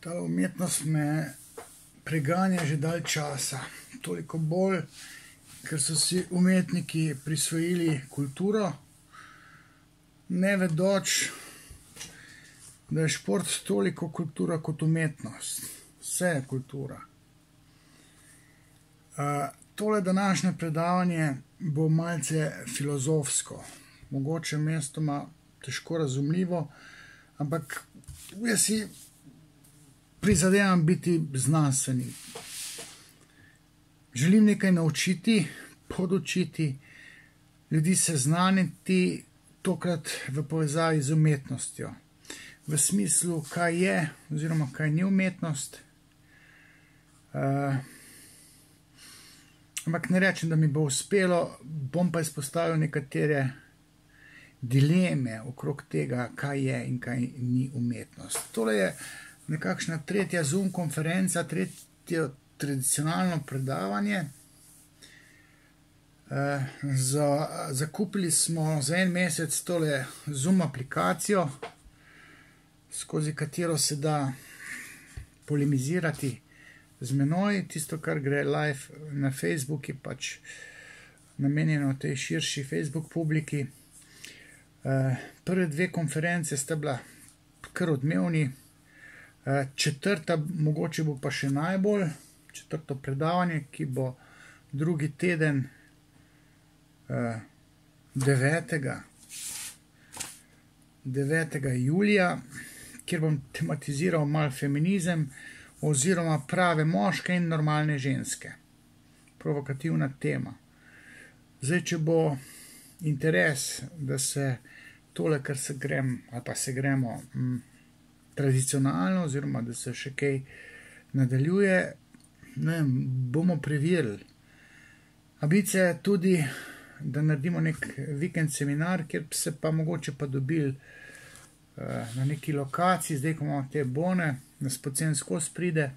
Ta umetnost me preganja že dalj časa. Toliko bolj, ker so si umetniki prisvojili kulturo, ne vedoč, da je šport toliko kultura kot umetnost. Vse je kultura. Tole današnje predavanje bo malce filozofsko, mogoče mestoma težko razumljivo, ampak jaz si prizadevam biti znanstvenik. Želim nekaj naučiti, podučiti, ljudi seznaniti, tokrat v povezavi z umetnostjo. V smislu, kaj je oziroma kaj ni umetnost. Ampak ne rečem, da mi bo uspelo, bom pa izpostavil nekatere dileme okrog tega, kaj je in kaj ni umetnost. Tole je nekakšna tretja Zoom konferenca, tretje tradicionalno predavanje. Zakupili smo za en mesec tole Zoom aplikacijo, skozi katero se da polemizirati z menoj. Tisto, kar gre live na Facebook, je pač namenjeno tej širši Facebook publiki. Prve dve konference sta bila kar odmevni. Četrta, mogoče bo pa še najbolj, četrto predavanje, ki bo drugi teden 9. julija, kjer bom tematiziral malo feminizem oziroma prave moške in normalne ženske. Provokativna tema. Zdaj, če bo interes, da se tole, kar se gremo tradicionalno, oziroma da se še kaj nadaljuje, bomo preverili. Ambicija je tudi, da naredimo nek vikend seminar, kjer se pa mogoče pa dobili na neki lokaciji, zdaj, ko imamo te bone, nas pocen skozi pride.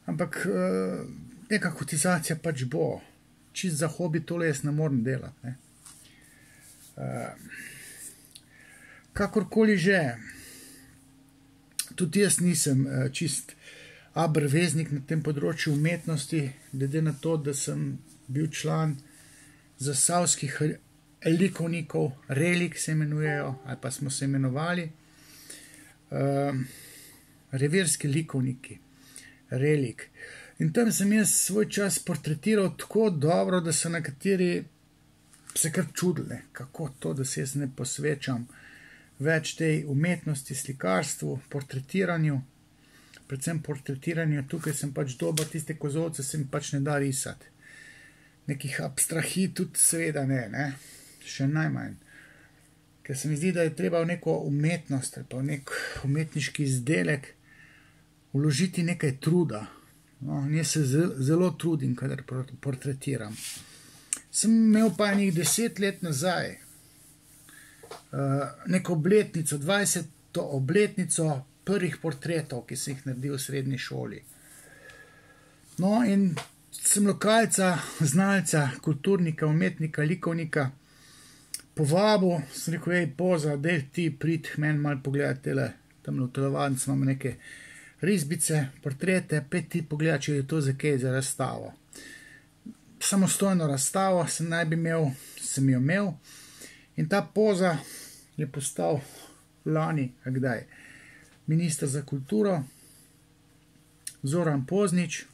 Ampak neka kotizacija pač bo. Čist za hobi tole jaz ne morem delati. Kakorkoli že, tudi jaz nisem čist veznik na tem področju umetnosti, glede na to, da sem bil član zasavskih likovnikov, relik se imenujejo, ali pa smo se imenovali, revirski likovniki, relik. In tam sem jaz svoj čas portretiral tako dobro, da so nekateri se kar čudili, kako to, da se jaz ne posvečam več tej umetnosti, slikarstvu, portretiranju, predvsem portretiranju. Tukaj sem pač dober, tiste kozolce se mi pač ne da risati. Nekih abstrahij tudi seveda ne, še najmanj. Ker se mi zdi, da je treba v neko umetnost ali pa v nek umetniški izdelek vložiti nekaj truda. No, jaz se zelo trudim, kadar portretiram. Sem imel pa enih 10 let nazaj neko obletnico, 20. obletnico prvih portretov, ki sem jih naredil v srednji šoli. No, in sem lokalca, znalca, kulturnika, umetnika, likovnika povabil, sem rekel, Poza, dej ti prid meni malo pogledati tam v telovadnici, imamo neke risbice, portrete, ti pogledati, če je to za kaj, za razstavo. Samostojno razstavo sem jo imel in ta Poza je postal lani, kdaj, minister za kulturo, Zoran Poznič,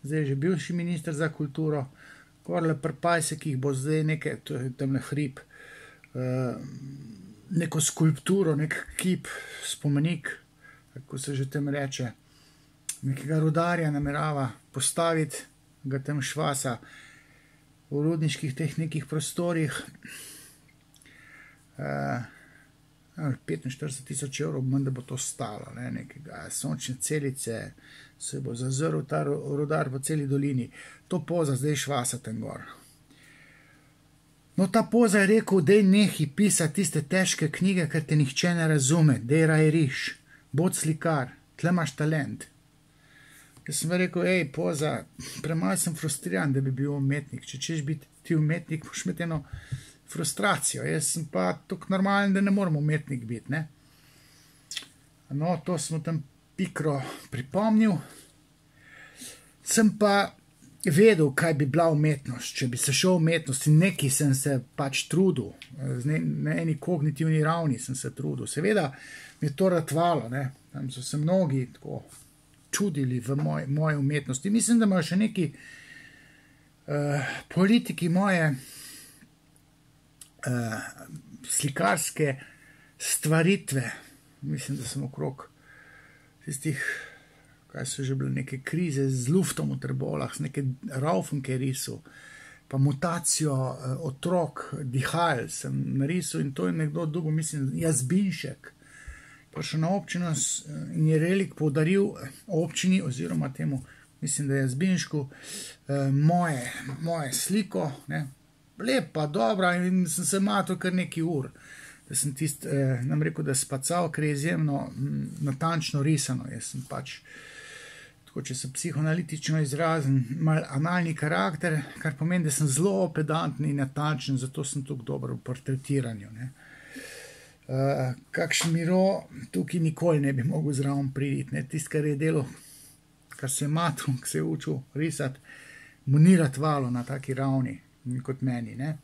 zdaj že bivši minister za kulturo, gorle pri Pajsekih bo zdaj nekaj, to je tamle hrib, neko skulpturo, nek kip, spomenik, kako se že tem reče, nekega rudarja namerava postaviti, ga tam švasa v rudniških teh nekih prostorih. 45.000 evrov, da bo to stalo, nekega sončne celice, se bo zazrl ta rudar po celi dolini. To Poza zdaj švasa tam gor. No, ta Poza je rekel, dej nehi pisati tiste težke knjige, ker te nihče ne razume, dej raj riš, bod slikar, tle imaš talent. Jaz sem rekel, Poza, premalo sem frustriran, da bi bil umetnik. Če češ biti ti umetnik, moš imeti eno frustracijo. Jaz sem pa tako normalen, da ne morem umetnik biti. No, to smo tam pikro pripomnil. Sem pa vedel, kaj bi bila umetnost, če bi se šel umetnost in nekaj sem se pač trudil, na eni kognitivni ravni sem se trudil. Seveda mi je to ratvalo, ne? Tam so se mnogi tako čudili v moje umetnosti. Mislim, da imajo še neki politiki moje slikarske stvaritve. Mislim, da sem okrog tistih, kaj so že bile neke krize z luftom v Trbolah, z neke raufenke risal, pa mutacijo otrok, dihal sem narisal in to je nekdo drugo, mislim, Jazbinšek. Pa še na občino in je relik poudaril občini oziroma temu, mislim, da je Jazbinšku, moje sliko, ne, lepa, dobra in sem se matil kar neki ur. Da sem nam rekel, da spacal, ker je izjemno natančno risano. Jaz sem pač, tako če se psihoanalitično izrazim, mal analni karakter, kar pomeni, da sem zelo pedantni in natančen, zato sem tukaj dober v portretiranju. Ne. Kakšen Miro tukaj nikoli ne bi mogel zraven priditi. Tisto, kar je delo, kar se je matil, ki se je učil risati, mu ni ratvalo na taki ravni kot meni. Ne.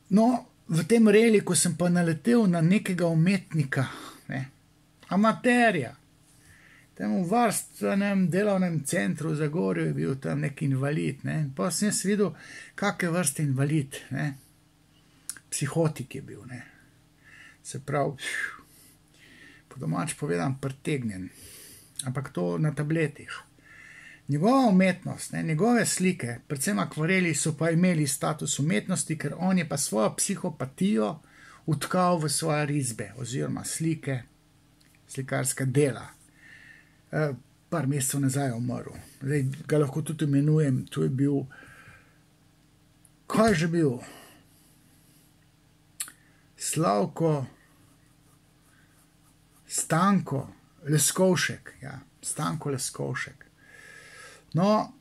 No, v tem reliku sem pa naletel na nekega umetnika, ne, amaterja. Tam v varstvenem delovnem centru v Zagorju je bil tam nek invalid. Ne. Pa sem jaz videl, kakve vrste invalid. Ne. Psihotik je bil. Ne. Se pravi, po domač povedam, pretegnjen. Ampak to na tabletih. Njegova umetnost, ne, njegove slike, predvsem akvareli, so pa imeli status umetnosti, ker on je pa svojo psihopatijo utkal v svoje risbe oziroma slike, slikarska dela. Par mesecev nazaj je umrl. Zdaj ga lahko tudi imenujem, to je bil, kaj že bil? Stanko Leskovšek, ja, Stanko Leskovšek. No,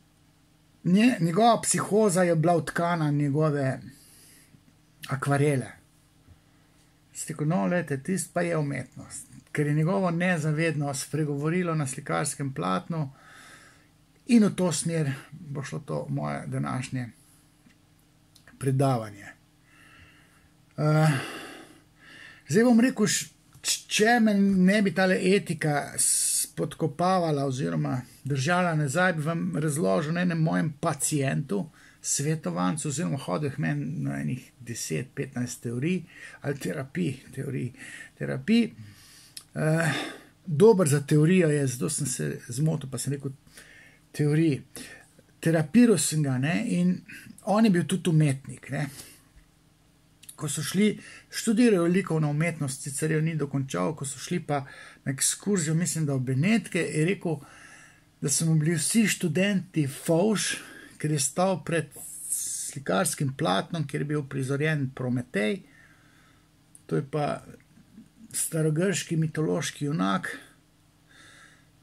njegova psihoza je bila utkana njegove akvarele. Stekl, no, lete, tist pa je umetnost, ker je njegovo nezavedno spregovorilo na slikarskem platnu in v to smer bo šlo to moje današnje predavanje. Zdaj bom rekel, če me ne bi tale etika spodkopavala oziroma držala nazaj, bi vam razložil na enem mojem pacientu, svetovancu, oziroma hodil meni na enih 10-15 teorij ali terapij. Dober za teorijo je, zato sem se zmotil, pa sem rekel teoriji. Terapiral sem ga, ne, in on je bil tudi umetnik, ne. Ko so šli, študirajo likovno umetnost, sicer jo ni dokončal, ko so šli pa na ekskurzijo, mislim, da v Benetke, je rekel, da so mu bili vsi študenti fovš, ker je stal pred slikarskim platnom, kjer je bil prizorjen Prometej. To je pa starogrški mitološki junak,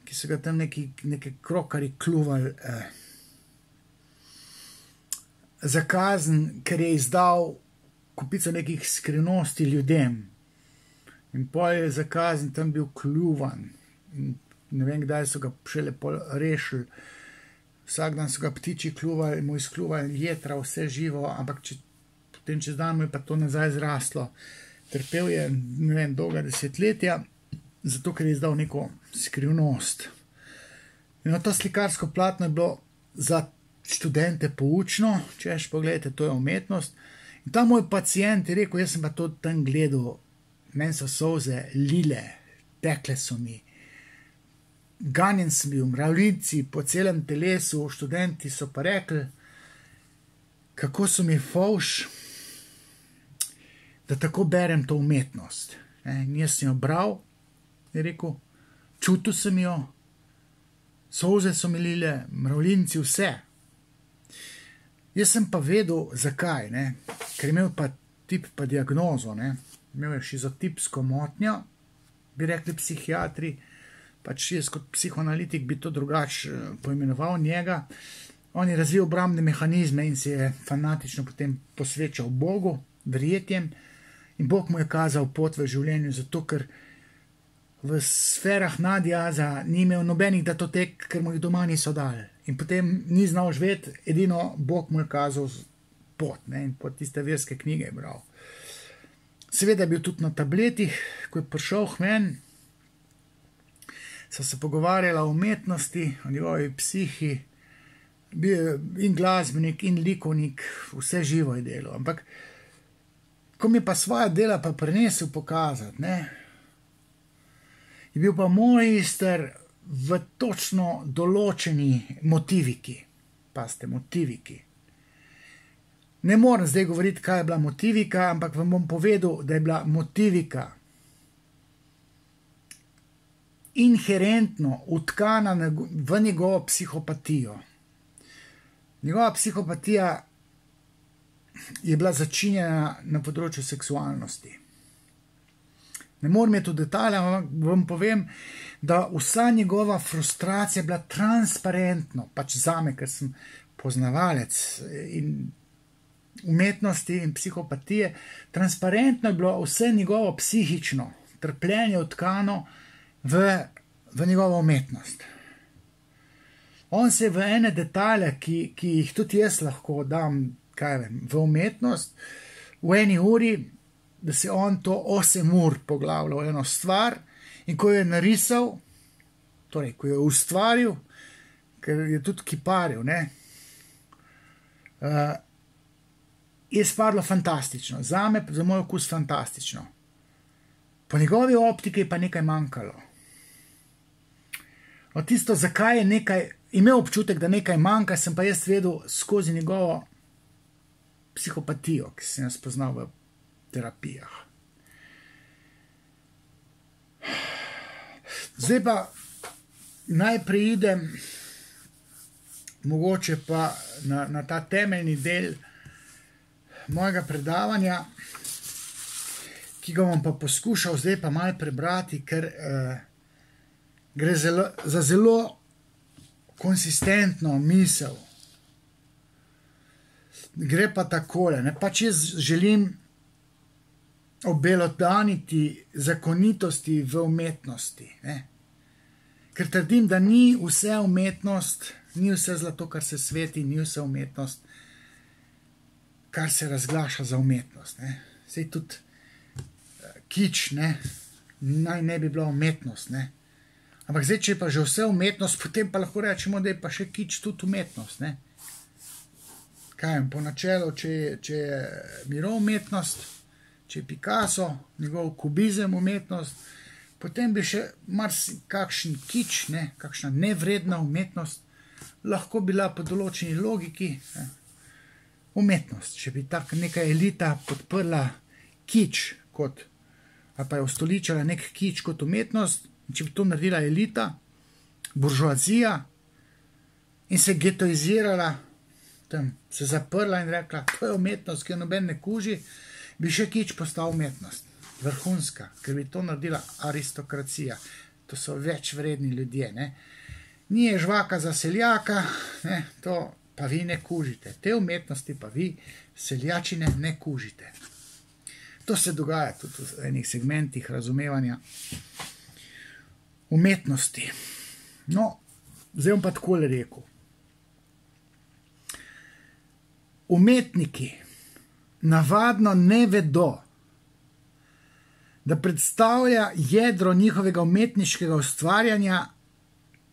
ki so ga tam neke krokari kluvali za kazen, ker je izdal kupico nekih skrivnosti ljudem. In pol je za kazen tam bil kljuvan. In ne vem, kdaj so ga šele pol rešili. Vsak dan so ga ptiči kljuvali, mu izkljuvali jetra, vse živo, ampak potem čez dan mu je pa to nazaj zraslo. Trpel je, ne vem, dolga desetletja, zato ker je izdal neko skrivnost. In to slikarsko platno je bilo za študente poučno, češ, pogledajte, to je umetnost. In ta moj pacient je rekel, jaz sem pa to tam gledal, meni so solze lile, tekle so mi, ganjen sem bil, mravljinci po celem telesu, študenti so pa rekli, kako so mi fovš, da tako berem to umetnost. In jaz sem jo bral, je rekel, čutil sem jo, solze so mi lile, mravljinci, vse. Jaz sem pa vedel, zakaj, ne? Ker je imel pa tip pa diagnozo, ne? Imel je šizotipsko motnjo, bi rekli psihiatri, pač jaz kot psihoanalitik bi to drugače poimenoval njega. On je razvil obrambne mehanizme in se je fanatično potem posvečal Bogu, verjetjem, in Bog mu je kazal pot v življenju, zato ker v sferah nadjaza ni imel nobenih datotek, ker mu jih doma niso dali. In potem ni znal živeti, edino Bog mu je kazal pot, ne, in pot tiste verske knjige je bral. Seveda je bil tudi na tabletih, ko je prišel k meni, so se pogovarjala o umetnosti, o njegovi psihi, bil in glasbenik, in likovnik, vse živo je delal. Ampak, ko mi pa svoja dela pa prinesel pokazati, ne, je bil pa mojster v točno določeni motiviki. Pazite, motiviki. Ne morem zdaj govoriti, kaj je bila motivika, ampak vam bom povedal, da je bila motivika inherentno utkana v njegovo psihopatijo. Njegova psihopatija je bila začinjena na področju seksualnosti. Ne morem iti v detalje, ampak vam povem, da vsa njegova frustracija je bila transparentno, pač zame, ker sem poznavalec in umetnosti in psihopatije, transparentno je bilo vse njegovo psihično trpljenje utkano v njegovo umetnost. On se v ene detalje, ki jih tudi jaz lahko dam, kaj vem, v umetnost, v eni uri, da se on to 8 ur poglavljal eno stvar in ko jo je narisal, torej, ko jo je ustvaril, ker je tudi kiparil, ne, je spadlo fantastično. Zame, za moj okus fantastično. Po njegovi optiki je pa nekaj manjkalo. Od tisto, zakaj je nekaj, imel občutek, da nekaj manjka, sem pa jaz vedel skozi njegovo psihopatijo, ki sem jo spoznal v terapijah. Zdaj pa najprej idem mogoče pa na ta temeljni del mojega predavanja, ki ga bom pa poskušal zdaj pa malo prebrati, ker gre za zelo konsistentno misel. Gre pa takole, ne, pač jaz želim obelodaniti zakonitosti v umetnosti, ne. Ker trdim, da ni vse umetnost, ni vse zlato, kar se sveti, ni vse umetnost, kar se razglaša za umetnost, ne. Saj tudi kič, ne, naj ne bi bila umetnost, ne. Ampak zdaj, če je pa že vse umetnost, potem pa lahko rečemo, da je pa še kič tudi umetnost, ne. Kaj vem, po načelu, če je Miro umetnost, če je Picasso, njegov kubizem umetnost, potem bi še kakšen kič, ne, kakšna nevredna umetnost lahko bila po določeni logiki, ne, umetnost. Če bi tak neka elita podprla kič kot, ali pa je ustoličila nek kič kot umetnost, če bi to naredila elita, buržoazija in se getoizirala, tam se zaprla in rekla, to je umetnost, ki jo noben ne kuži, bi še kič postal umetnost. Vrhunska, ker bi to naredila aristokracija. To so večvredni ljudje, ne. Ni je žvaka za seljaka, ne, to pa vi ne kužite. Te umetnosti pa vi, seljačine, ne kužite. To se dogaja tudi v enih segmentih razumevanja umetnosti. No, zdaj bom pa takole rekel. Umetniki navadno ne vedo, da predstavlja jedro njihovega umetniškega ustvarjanja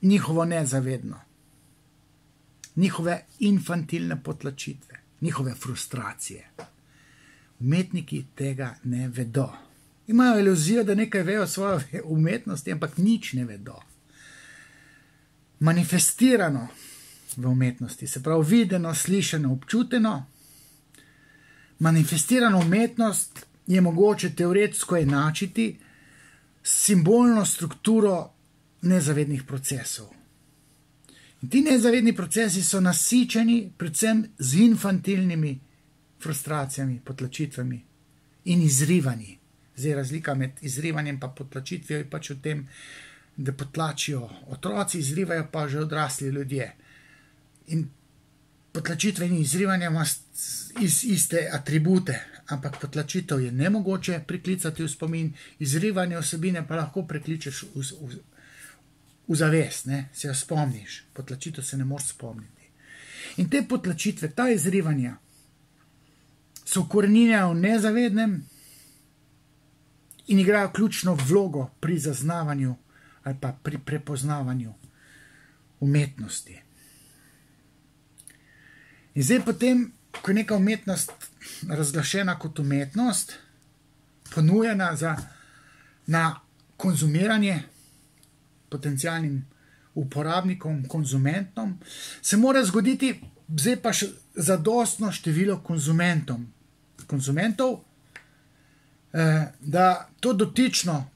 njihovo nezavedno, njihove infantilne potlačitve, njihove frustracije. Umetniki tega ne vedo. Imajo iluzijo, da nekaj vejo o svoje umetnosti, ampak nič ne vedo. Manifestirano v umetnosti, se pravi videno, slišano, občuteno, manifestirano umetnost je mogoče teoretsko enačiti s simbolno strukturo nezavednih procesov. In ti nezavedni procesi so nasičeni predvsem z infantilnimi frustracijami, potlačitvami in izrivanji. Zdaj razlika med izrivanjem pa potlačitvijo je pač v tem, da potlačijo otroci, izrivajo pa že odrasli ljudje. In potlačitve in izrivanje ima iste atribute, ampak potlačitev je nemogoče priklicati v spomin, izrivanje vsebine pa lahko prekličeš v zavest, ne? Se jo spomniš, potlačitev se ne moreš spomniti. In te potlačitve, ta izrivanja, so ukorenjene v nezavednem in igrajo ključno vlogo pri zaznavanju ali pa pri prepoznavanju umetnosti. In zdaj potem, ko je neka umetnost razglašena kot umetnost, ponujena na konzumiranje potencialnim uporabnikom, konzumentom, se mora zgoditi zdaj pa še zadostno število konzumentov, da to dotično,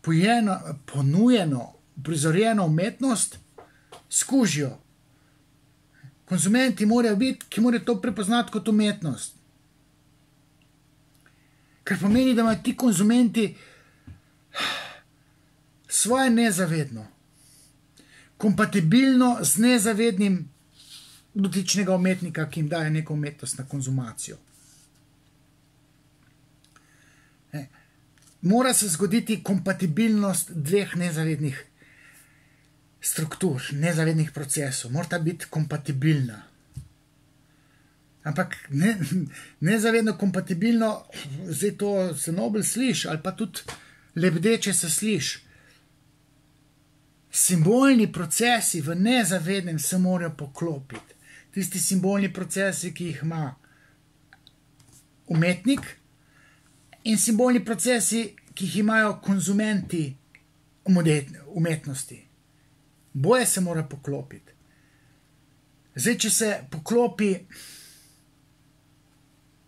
ponujeno, prizorjeno umetnost skužijo. Konzumenti morajo biti, ki morajo to prepoznati kot umetnost. Kar pomeni, da imajo ti konzumenti svoje nezavedno, kompatibilno z nezavednim dotičnega umetnika, ki jim daje neko umetnost na konzumacijo. Mora se zgoditi kompatibilnost dveh nezavednih struktur, nezavednih procesov. Morata biti kompatibilna. Ampak nezavedno kompatibilno, zdaj to se nobel sliši, ali pa tudi lebdeče se sliši. Simbolni procesi v nezavednem se morajo poklopiti. Tisti simbolni procesi, ki jih ima umetnik, in simbolni procesi, ki jih imajo konzumenti umetnosti. Boje se mora poklopiti. Zdaj, če se poklopi,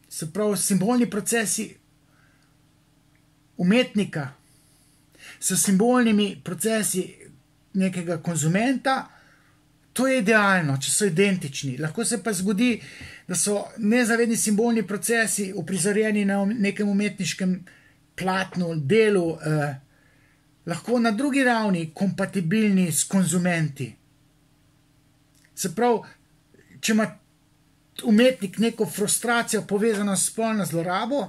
se pravi, simbolni procesi umetnika s simbolnimi procesi nekega konzumenta, to je idealno, če so identični. Lahko se pa zgodi, da so nezavedni simbolni procesi uprizorjeni na nekem umetniškem platnu, delu, lahko na drugi ravni kompatibilni s konzumenti. Se pravi, če ima umetnik neko frustracijo povezano s spolno zlorabo,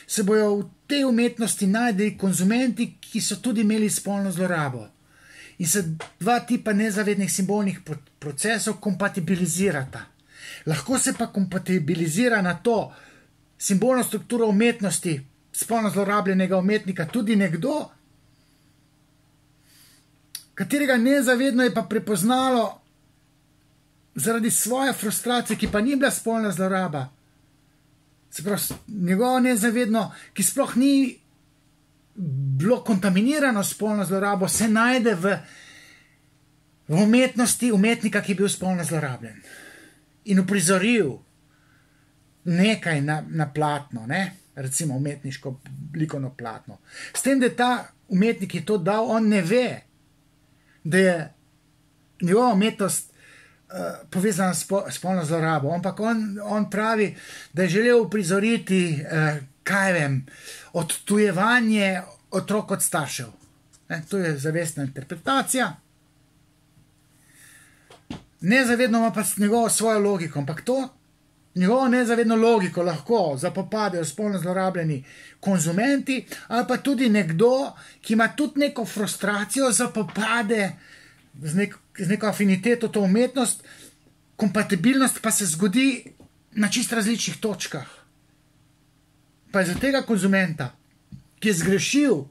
se bojo v tej umetnosti najdeli konzumenti, ki so tudi imeli spolno zlorabo. In se dva tipa nezavednih simbolnih procesov kompatibilizirata. Lahko se pa kompatibilizira na to simbolno strukturo umetnosti spolno zlorabljenega umetnika tudi nekdo, katerega nezavedno je pa prepoznalo zaradi svoje frustracije, ki pa ni bila spolna zloraba. Se pravi, njegovo nezavedno, ki sploh ni bilo kontaminirano spolno zlorabo, se najde v umetnosti umetnika, ki je bil spolno zlorabljen. In uprizoril nekaj na platno, ne? Recimo umetniško likovno platno. S tem, da je ta umetnik, ki je to dal, on ne ve, da je njegova umetnost povezana s spolno zlorabo, ampak on pravi, da je želel uprizoriti, kaj vem, odtujevanje otrok od staršev. To je zavestna interpretacija. Nezavedno ima pa njegovo svojo logiko, ampak to njegovo nezavedno logiko lahko zapopadejo spolno zlorabljeni konzumenti, ali pa tudi nekdo, ki ima tudi neko frustracijo, zapopade z neko afiniteto to umetnost, kompatibilnost pa se zgodi na čist različnih točkah. Pa je za tega konzumenta, ki je zgrešil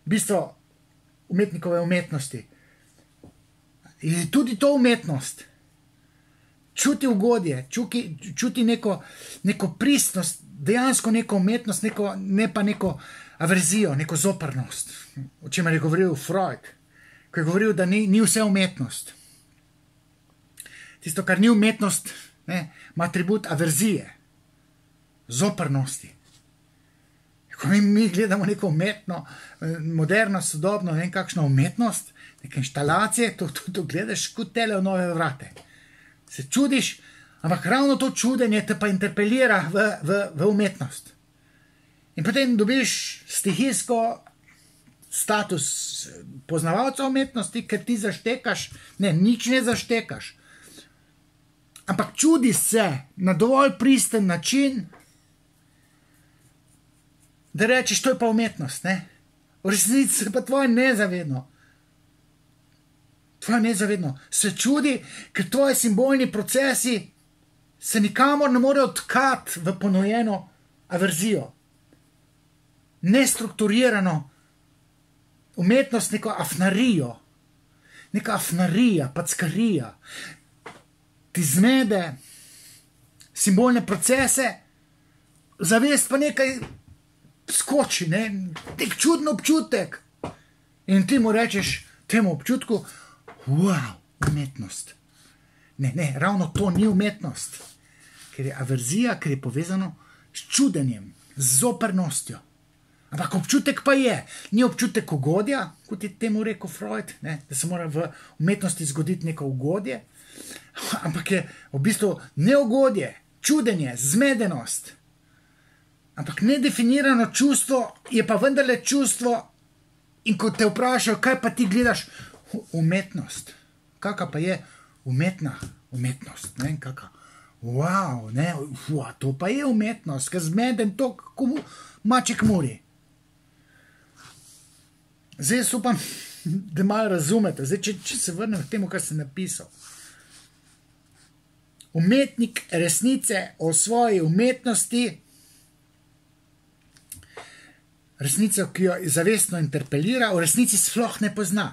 bistvo umetnikove umetnosti, je tudi to umetnost. Čuti ugodje, čuti neko pristnost, dejansko neko umetnost, ne pa neko averzijo, neko zoprnost, o čemer je govoril Freud, ko je govoril, da ni vse umetnost. Tisto, kar ni umetnost, ima atribut averzije, zoprnosti. Ko mi gledamo neko umetno, moderno, sodobno, ne vem kakšno umetnost, neke inštalacije, to gledaš kot tele v nove vrate. Se čudiš, ampak ravno to čudenje te pa interpelira v umetnost. In potem dobiš stihijsko status poznavalca umetnosti, ker ti zaštekaš, nič ne zaštekaš. Ampak čudi se na dovolj pristen način, da rečeš, to je pa umetnost, ne? V resnici je pa tvoje nezavedno. Tvoje nezavedno se čudi, ker tvoji simbolni procesi se nikamor ne morejo tkati v ponujeno averzijo. Nestrukturirano umetnost, neko afnarijo, neka afnarija, packarija, ti zmede simbolne procese, zavest pa nekaj skoči, ne? Nek čuden občutek. In ti mu rečeš temu občutku, wow, umetnost. Ne, ravno to ni umetnost, ker je averzija, ker je povezano s čudenjem, z zoprnostjo. Ampak občutek pa je, ni občutek ugodja, kot je temu rekel Freud, ne? Da se mora v umetnosti zgoditi neko ugodje, ampak je v bistvu neugodje, čudenje, zmedenost. Ampak nedefinirano čustvo je pa vendarle čustvo, in ko te vprašajo, kaj pa ti gledaš, umetnost. Kaka pa je umetnost, ne, kaka, wow, ne, to pa je umetnost, ker zmeden to, kako maček muri. Zdaj jaz upam, da malo razumete, zdaj, če se vrnem k temu, kar sem napisal. Umetnik resnice o svoji umetnosti, resnico, ki jo zavestno interpelira, v resnici sploh ne pozna.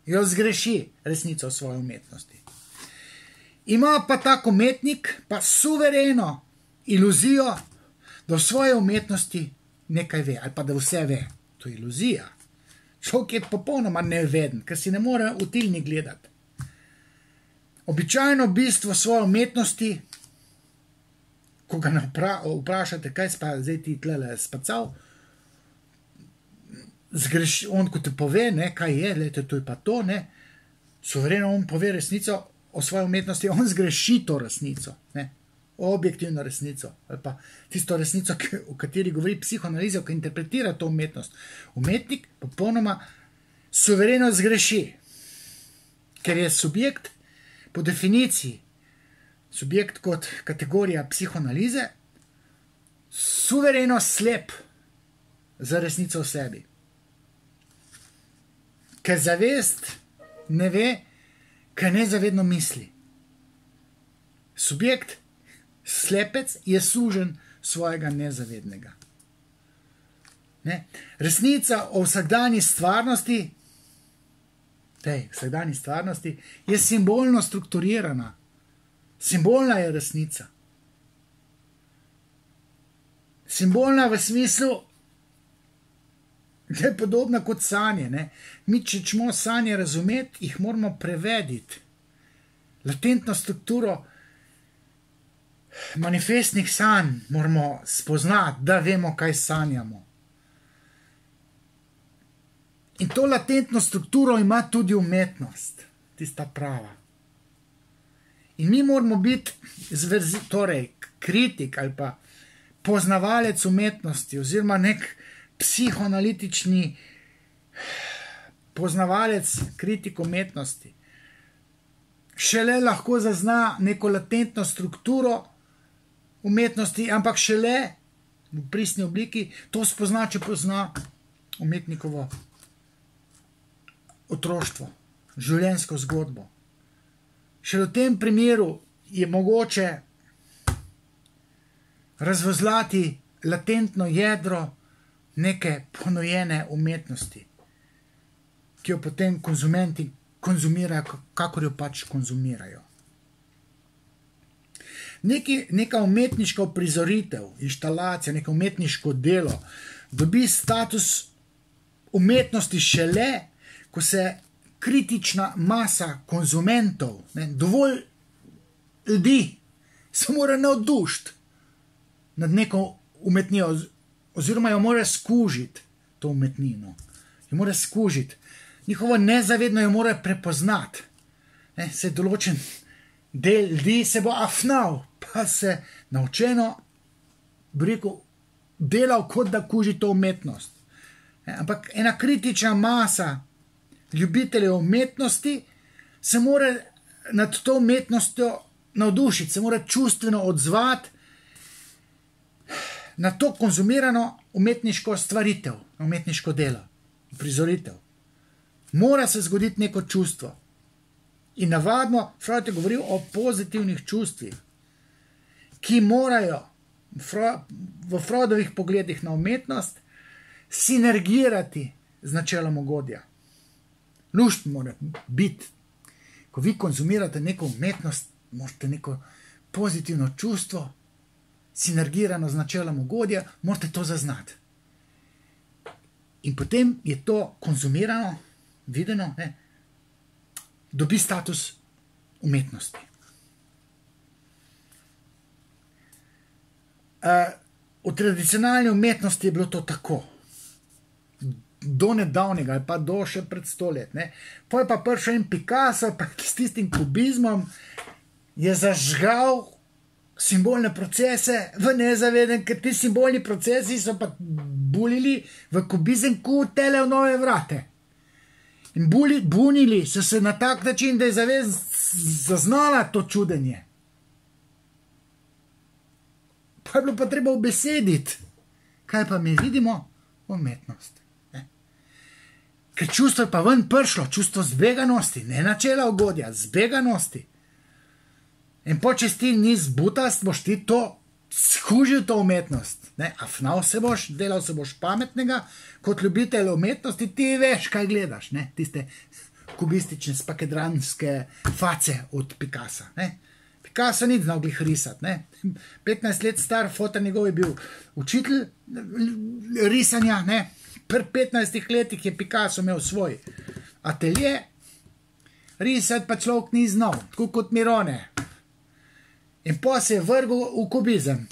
Jo zgreši resnico o svoji umetnosti. Ima pa tak umetnik pa suvereno iluzijo, da v svoji umetnosti nekaj ve, ali pa da vse ve. To je iluzija. Človek je popolnoma neveden, ker si ne more v tilni gledati. Običajno bistvo svoje umetnosti, ko ga vprašate, kaj spa zdaj ti tlele spacal, zgreši, on ko te pove, ne, kaj je, lejte, to je pa to, ne, suvereno on pove resnico o svoji umetnosti, on zgreši to resnico, ne, objektivno resnico, ali pa tisto resnico, o kateri govori psihoanaliza, ki interpretira to umetnost. Umetnik popolnoma suvereno zgreši, ker je subjekt po definiciji, subjekt kot kategorija psihoanalize, suvereno slep za resnico v sebi. Ker zavest ne ve, kaj nezavedno misli. Subjekt, slepec, je sužen svojega nezavednega. Ne? Resnica o vsakdanji stvarnosti, je simbolno strukturirana. Simbolna je resnica. Simbolna v smislu, da je podobna kot sanje. Ne? Mi, če ćemo sanje razumeti, jih moramo prevediti. Latentno strukturo manifestnih sanj moramo spoznati, da vemo, kaj sanjamo. In to latentno strukturo ima tudi umetnost, tista prava. In mi moramo biti torej kritik ali pa poznavalec umetnosti oziroma nek psihoanalitični poznavalec, kritik umetnosti. Šele lahko zazna neko latentno strukturo umetnosti, ampak šele v pristni obliki to spozna, če pozna umetnikovo otroštvo, življenjsko zgodbo. Šele v tem primeru je mogoče razvozlati latentno jedro neke ponujene umetnosti, ki jo potem konzumenti konzumirajo, kakor jo pač konzumirajo. Neka umetniška uprizoritev, inštalacija, neko umetniško delo dobi status umetnosti šele, ko se kritična masa konzumentov, dovolj ljudi, se mora navdušiti nad neko umetnijo, oziroma jo mora skužiti to umetnino. Jo mora skužiti. Njihovo nezavedno jo mora prepoznati. Se določen del ljudi se bo afnal, pa se naučeno, bi rekel, delal, kot da kuži to umetnost. Ampak ena kritična masa ljubiteljev umetnosti se mora nad to umetnostjo navdušiti, se mora čustveno odzvati, na to konzumirano umetniško stvaritev, umetniško delo, prizoritev. Mora se zgoditi neko čustvo. In navadno, Freud je govoril o pozitivnih čustvih, ki morajo v Freudovih pogledih na umetnost sinergirati z načelom ugodja. Lušt mora biti. Ko vi konzumirate neko umetnost, morate neko pozitivno čustvo, sinergirano z načelom ugodja, morate to zaznati. In potem je to konzumirano, videno, dobi status umetnosti. V tradicionalni umetnosti je bilo to tako. Do nedavnega, ali pa do še pred 100 let. Potem je pa prišel en Picasso, pa s tistim kubizmom je zažgal simbolne procese v nezaveden, ker ti simbolni procesi so pa bulili v kubizem kot tele v nove vrate. In bunili so se na tak način, da je zaznala to čudenje. Pa je bilo pa treba obesediti. Kaj pa mi vidimo? Umetnost. Ker čustvo je pa ven prišlo, čustvo zbeganosti, ne načela ugodja, zbeganosti. In počeš ti ni zbutast, boš ti to skužil to umetnost. Afnal se boš, delal se boš pametnega, kot ljubitelj umetnosti, ti veš, kaj gledaš, tiste kubistične spakedranske face od Picassa. Picasso ni znal glih risati. 15 let star fotor njegov je bil učitelj risanja. Pri 15 letih je Picasso imel svoj atelje, risati pa človek ni znal, tako kot Mirone. In pa se je vrgel v kubizem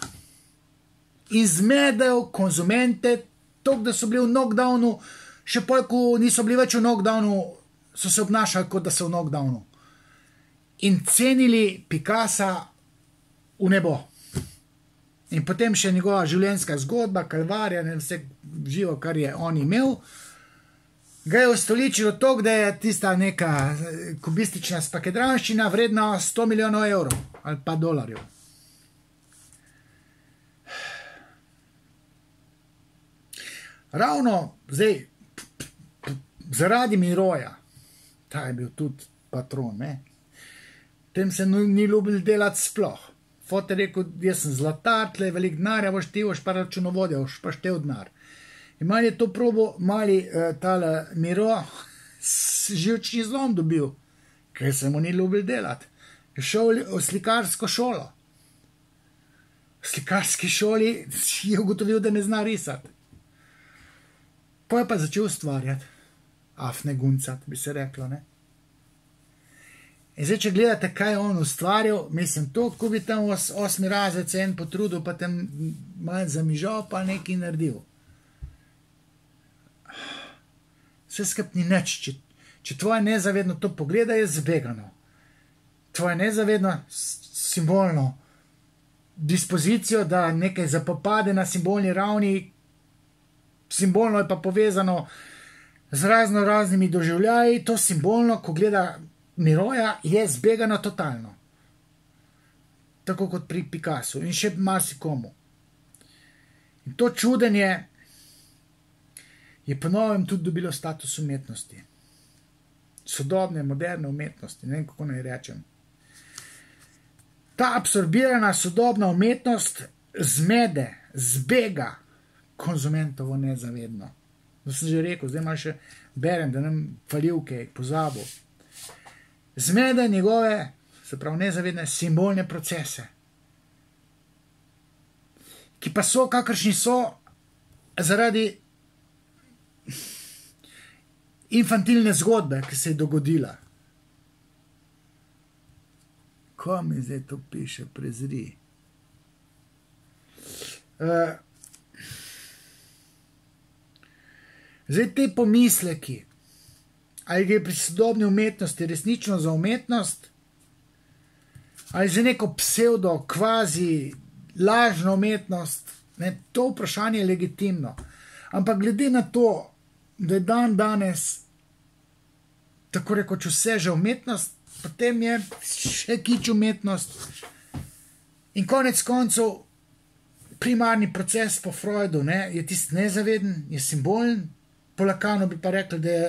in zmedel konzumente, toliko, da so bili v knockdownu, še pol, ko niso bili več v knockdownu, so se obnašali, kot da so v knockdownu. In cenili Picassa v nebo. In potem še njegova življenjska zgodba, kalvarija, vse živo, kar je on imel, ga je ustoličilo toliko, da je tista neka kubistična spakedranščina vredna 100 milijonov evrov ali pa dolarjev. Ravno zdaj, zaradi Miroja, ta je bil tudi patron, tem se ni ljubil delati sploh. Fotor je rekel, jaz sem zlatar, tle je velik denarja, boš ti, boš pa računovodja, boš pa štev denar. In mali je to probo, mali tale Miro živčni zlom dobil, ker se mu ni ljubil delati. Je šel v slikarsko šolo. V slikarski šoli je ugotovil, da ne zna risati. Pa je pa začel ustvarjati. Afne guncat, bi se reklo, In zdaj, če gledate, kaj je on ustvarjal, mislim, to, ko bi tam 8. razred se en potrudil, pa tam malo zamižal, pa nekaj naredil. Vse skup ni nič. Če tvoje nezavedno to pogleda, je zbegano. Tvoje nezavedno simbolno dispozicijo, da nekaj zapopade na simbolni ravni, simbolno je pa povezano z razno raznimi doživljaji, to simbolno, ko gleda Miroja, je zbegano totalno. Tako kot pri Picassu in še marsikomu. In to čudenje je po novem tudi dobilo status umetnosti. Sodobne, moderne umetnosti, ne vem, kako naj rečem. Ta absorbirana sodobna umetnost zmede, zbega konzumentovo nezavedno. To sem že rekel, zdaj malo še berem, da nam falivke pozabil. Zmede njegove, se pravi nezavedne, simbolne procese, ki pa so, kakršni so, zaradi infantilne zgodbe, ki se je dogodila. Ko mi zdaj to piše, prezri. Zdaj te pomisleki, ali gre pri sodobni umetnosti resnično za umetnost, ali za neko psevdo, kvazi, lažno umetnost, to vprašanje je legitimno. Ampak glede na to, da je dan danes tako rekoč vse že umetnost, potem je še kič umetnost. In konec koncev, primarni proces po Freudu, ne, je tisti nezaveden, je simbolen, po Lacanu bi pa rekli, da je